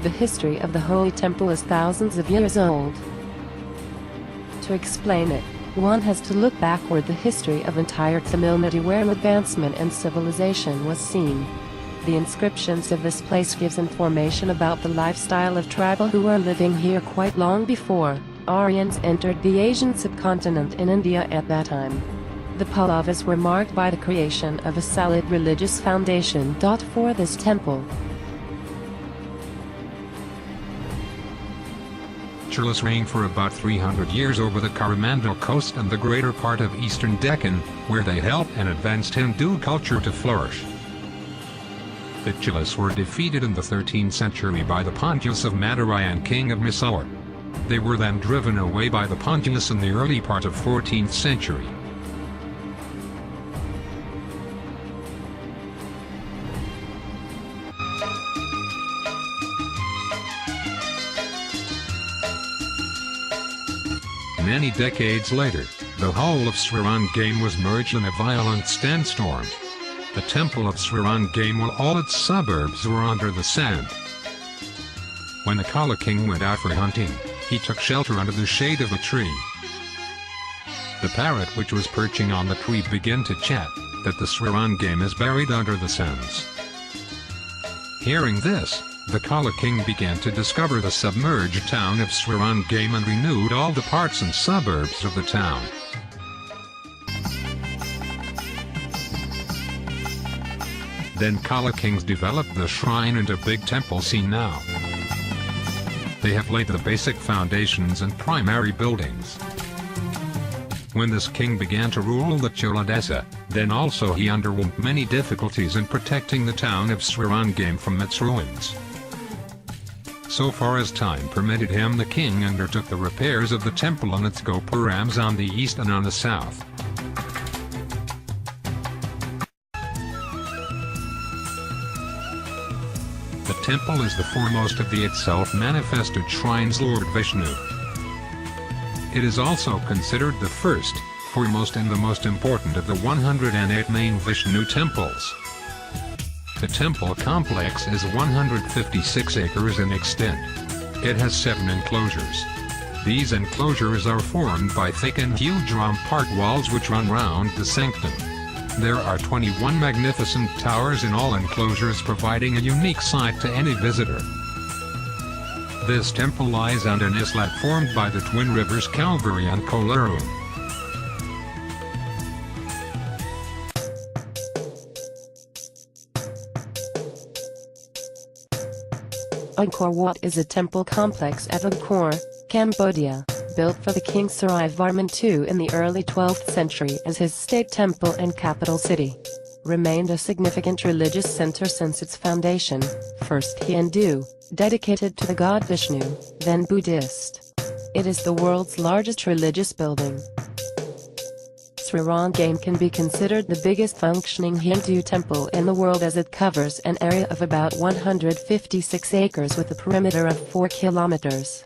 The history of the Holy Temple is thousands of years old. To explain it, one has to look backward the history of entire Tamil Nadu where advancement and civilization was seen. The inscriptions of this place gives information about the lifestyle of tribal who were living here quite long before Aryans entered the Asian subcontinent in India at that time. The Pallavas were marked by the creation of a solid religious foundation. For this temple, Cholas reigned for about 300 years over the Coromandel coast and the greater part of eastern Deccan, where they helped and advanced Hindu culture to flourish. The Cholas were defeated in the 13th century by the Pandyas of Madurai and king of Mysore. They were then driven away by the Pandyas in the early part of 14th century. Many decades later, the whole of Srirangam was merged in a violent sandstorm. The temple of Srirangam and all its suburbs were under the sand. When the Kala king went out for hunting, he took shelter under the shade of a tree. The parrot which was perching on the tree began to chat, that the Srirangam is buried under the sands. Hearing this, the Kala king began to discover the submerged town of Srirangam and renewed all the parts and suburbs of the town. Then Kala kings developed the shrine into big temple seen now. They have laid the basic foundations and primary buildings. When this king began to rule the Chola Desa, then also he underwent many difficulties in protecting the town of Srirangam from its ruins. So far as time permitted him, the king undertook the repairs of the temple and its gopurams on the east and on the south. The temple is the foremost of the itself manifested shrines Lord Vishnu. It is also considered the first, foremost and the most important of the 108 main Vishnu temples. The temple complex is 156 acres in extent. It has 7 enclosures. These enclosures are formed by thick and huge rampart walls which run round the sanctum. There are 21 magnificent towers in all enclosures, providing a unique sight to any visitor. This temple lies on an islet formed by the twin rivers Calvary and Koleru. Angkor Wat is a temple complex at Angkor, Cambodia, built for the King Sarai Varman II in the early 12th century as his state temple and capital city. Remained a significant religious center since its foundation, first Hindu, dedicated to the god Vishnu, then Buddhist. It is the world's largest religious building. Srirangam can be considered the biggest functioning Hindu temple in the world as it covers an area of about 156 acres with a perimeter of 4 kilometers.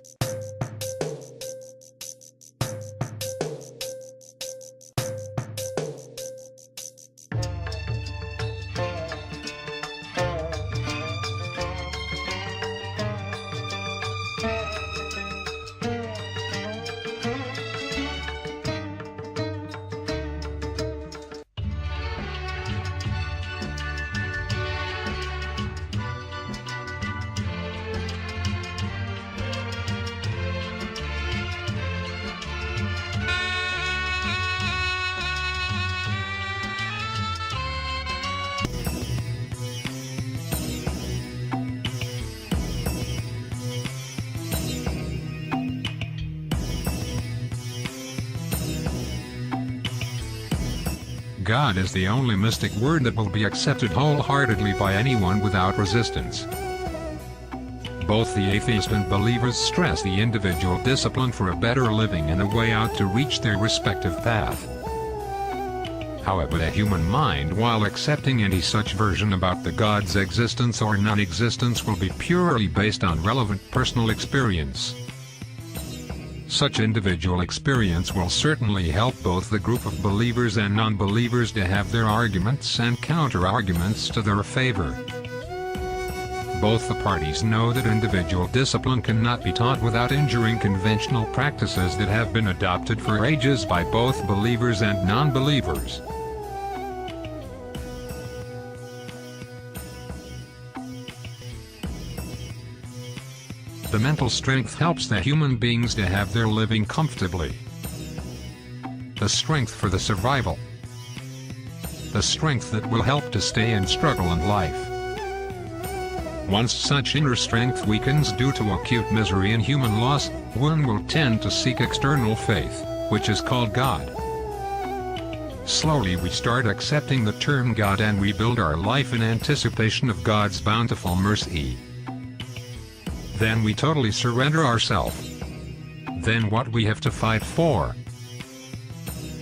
God is the only mystic word that will be accepted wholeheartedly by anyone without resistance. Both the atheist and believers stress the individual discipline for a better living and a way out to reach their respective path. However, the human mind, while accepting any such version about the God's existence or non-existence, will be purely based on relevant personal experience. Such individual experience will certainly help both the group of believers and non-believers to have their arguments and counter-arguments to their favor. both the parties know that individual discipline cannot be taught without injuring conventional practices that have been adopted for ages by both believers and non-believers. The mental strength helps the human beings to have their living comfortably. The strength for the survival. The strength that will help to stay in struggle and life. Once such inner strength weakens due to acute misery and human loss, one will tend to seek external faith, which is called God. Slowly we start accepting the term God and we build our life in anticipation of God's bountiful mercy. Then we totally surrender ourselves. Then what we have to fight for?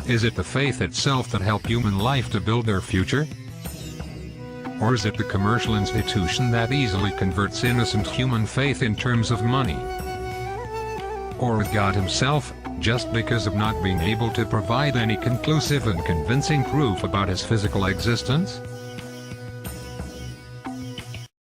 Is it the faith itself that helps human life to build their future? Or is it the commercial institution that easily converts innocent human faith in terms of money? Or with God himself, just because of not being able to provide any conclusive and convincing proof about his physical existence?